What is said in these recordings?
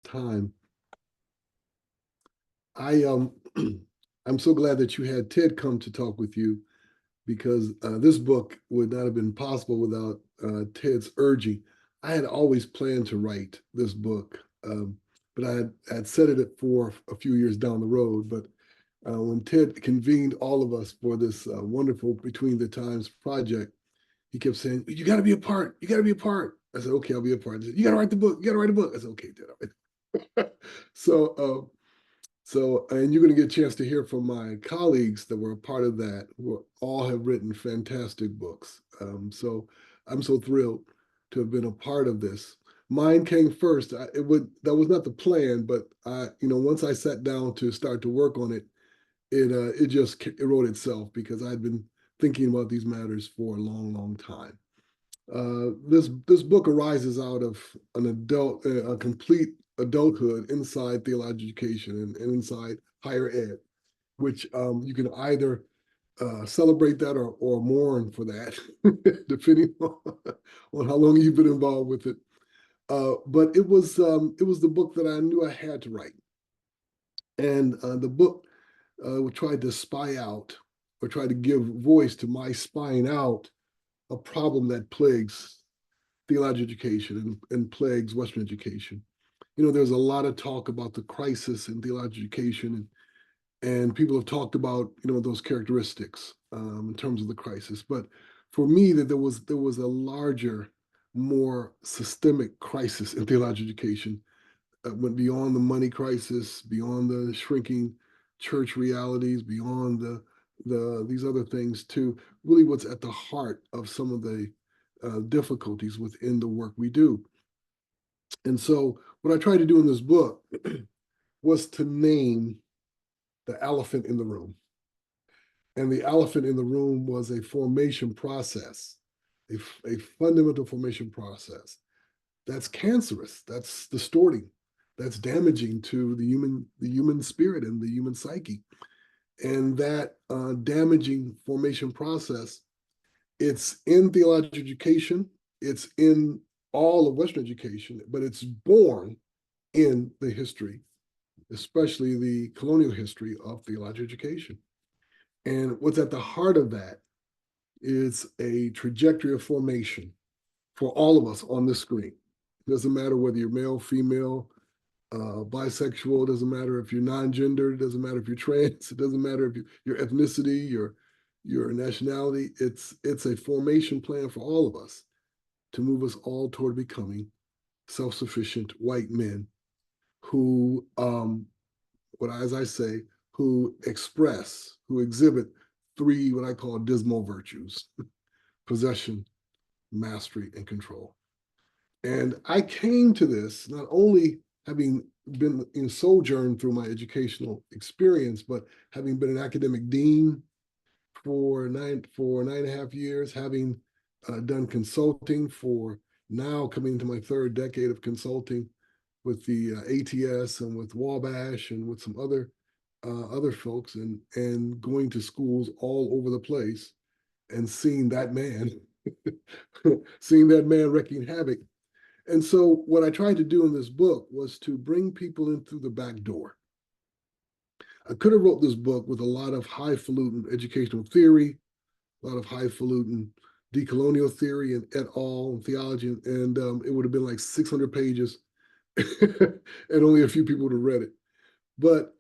time. I'm so glad that you had Ted come to talk with you, because this book would not have been possible without Ted's urging. I had always planned to write this book, but I had set it for a few years down the road. But when Ted convened all of us for this wonderful Between the Times project, he kept saying, "You got to be a part. You got to be a part." I said, "Okay, I'll be a part." He said, "You got to write the book. You got to write a book." I said, "Okay, Ted." So, and you're going to get a chance to hear from my colleagues that were a part of that, who all have written fantastic books. So I'm so thrilled to have been a part of this. Mine came first. That was not the plan, but once I sat down to start to work on it, it wrote itself, because I had been thinking about these matters for a long, long time. This book arises out of a complete adulthood inside theological education and inside higher ed, which you can either celebrate that or mourn for that, depending on how long you've been involved with it. But it was the book that I knew I had to write, and the book tried to spy out, or try to give voice to my spying out a problem that plagues theological education and plagues Western education. There's a lot of talk about the crisis in theological education, and people have talked about those characteristics in terms of the crisis. But for me, that there was a larger, more systemic crisis in theological education that went beyond the money crisis, beyond the shrinking church realities, beyond these other things, to really what's at the heart of some of the difficulties within the work we do. And so what I tried to do in this book was to name the elephant in the room. And the elephant in the room was a formation process, a fundamental formation process that's cancerous, that's distorting, that's damaging to the human spirit and the human psyche. And that damaging formation process, it's in theological education, it's in all of Western education, but it's born in the history, especially the colonial history of theological education. And what's at the heart of that is a trajectory of formation for all of us on this screen. It doesn't matter whether you're male, female, bisexual, it doesn't matter if you're non-gender, it doesn't matter if you're trans, it doesn't matter if your ethnicity, your nationality. It's a formation plan for all of us to move us all toward becoming self-sufficient white men who, as I say, who exhibit three, what I call dismal virtues: possession, mastery, and control. And I came to this not only having been in sojourn through my educational experience, but having been an academic dean for 9.5 years, having done consulting for now coming into my third decade of consulting with the ATS and with Wabash and with some other folks, and going to schools all over the place and seeing that man, wreaking havoc. And so what I tried to do in this book was to bring people in through the back door. I could have wrote this book with a lot of highfalutin educational theory, a lot of highfalutin decolonial theory and et al. And theology, and it would have been like 600 pages, and only a few people would have read it. But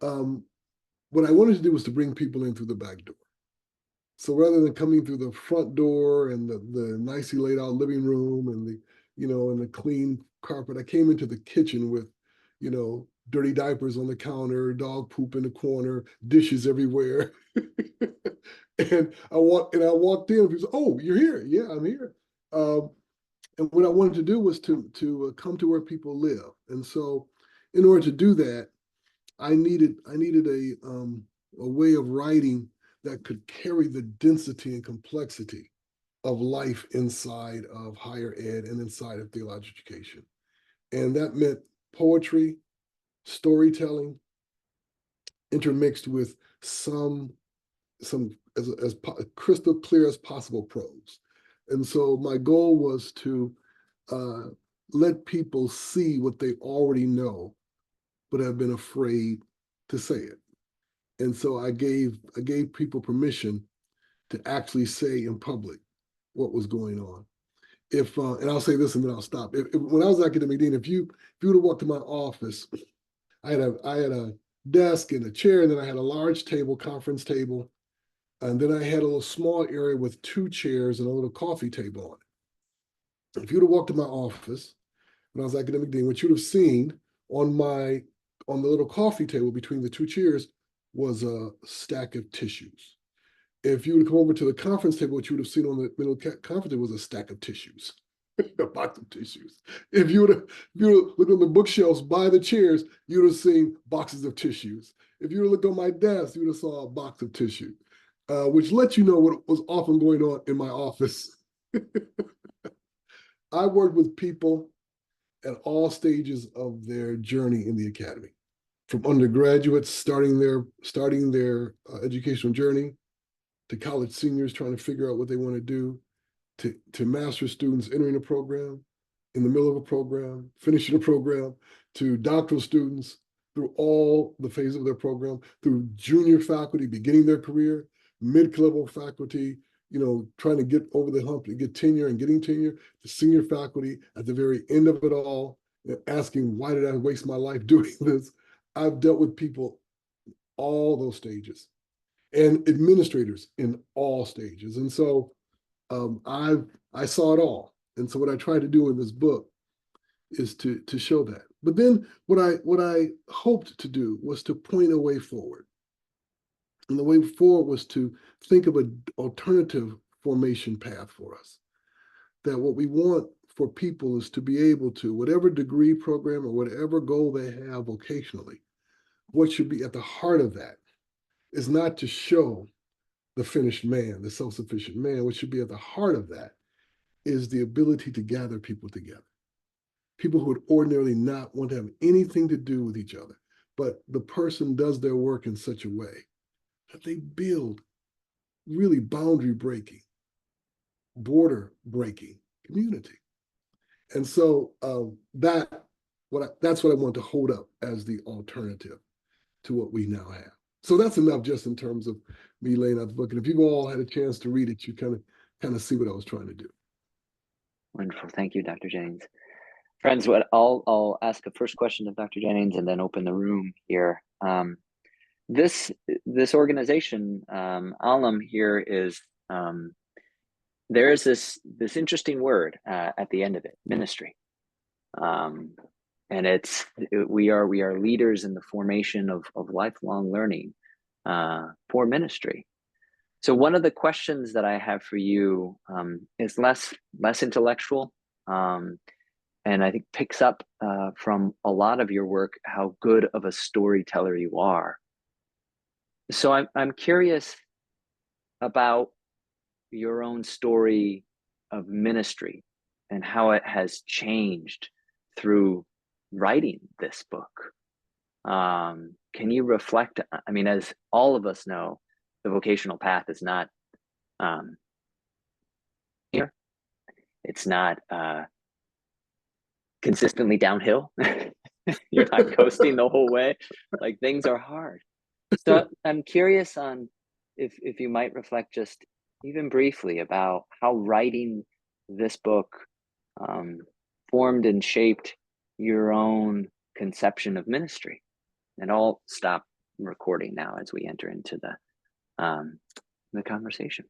what I wanted to do was to bring people in through the back door. So rather than coming through the front door and the nicely laid out living room and the clean carpet, I came into the kitchen with, dirty diapers on the counter, dog poop in the corner, dishes everywhere. And I walked in, and people said, "Oh, you're here." "Yeah, I'm here." And what I wanted to do was to come to where people live. And so in order to do that, I needed a way of writing that could carry the density and complexity of life inside of higher ed and inside of theological education. And that meant poetry, storytelling, intermixed with some as crystal clear as possible prose. And so my goal was to let people see what they already know but have been afraid to say it. And so I gave people permission to actually say in public what was going on. If and I'll say this and then I'll stop. When I was academic dean, if you would have walked to my office, I had a desk and a chair, and then I had a large table, conference table, and then I had a little small area with 2 chairs and a little coffee table on it. If you would have walked to my office when I was academic dean, what you'd have seen on the little coffee table between the 2 chairs was a stack of tissues. If you would come over to the conference table, what you would have seen on the middle conference table was a stack of tissues, a box of tissues. If you would have looked on the bookshelves by the chairs, you would have seen boxes of tissues. If you would have looked on my desk, you would have saw a box of tissue, which lets you know what was often going on in my office. I worked with people at all stages of their journey in the academy, from undergraduates starting their educational journey, to college seniors trying to figure out what they want to do, to master's students entering a program, in the middle of a program, finishing a program, to doctoral students through all the phases of their program, through junior faculty beginning their career, mid-level faculty, trying to get over the hump to get tenure and getting tenure, to senior faculty at the very end of it all, asking, why did I waste my life doing this? I've dealt with people all those stages, and administrators in all stages. And so I saw it all. And so what I tried to do in this book is to show that. But then what I hoped to do was to point a way forward. And the way forward was to think of an alternative formation path for us. That what we want for people is to be able to, whatever degree program or whatever goal they have vocationally, what should be at the heart of that is not to show the finished man, the self-sufficient man. What should be at the heart of that is the ability to gather people together. People who would ordinarily not want to have anything to do with each other, but the person does their work in such a way that they build really boundary-breaking, border-breaking community. And so that's what I want to hold up as the alternative to what we now have. So that's enough just in terms of me laying out the book. And if you all had a chance to read it, you kind of see what I was trying to do. Wonderful. Thank you, Dr. Jennings. Friends, I'll ask the first question of Dr. Jennings and then open the room here. This organization, Alum here, is there is this interesting word at the end of it, ministry. And we are leaders in the formation of lifelong learning for ministry. So one of the questions that I have for you is less intellectual, and I think picks up from a lot of your work how good of a storyteller you are. So I'm curious about your own story of ministry and how it has changed through writing this book. Can you reflect? I mean, as all of us know, the vocational path is not here. It's not consistently downhill. You're not coasting the whole way. Like, things are hard. So I'm curious on if you might reflect just even briefly about how writing this book formed and shaped your own conception of ministry. And I'll stop recording now as we enter into the conversation.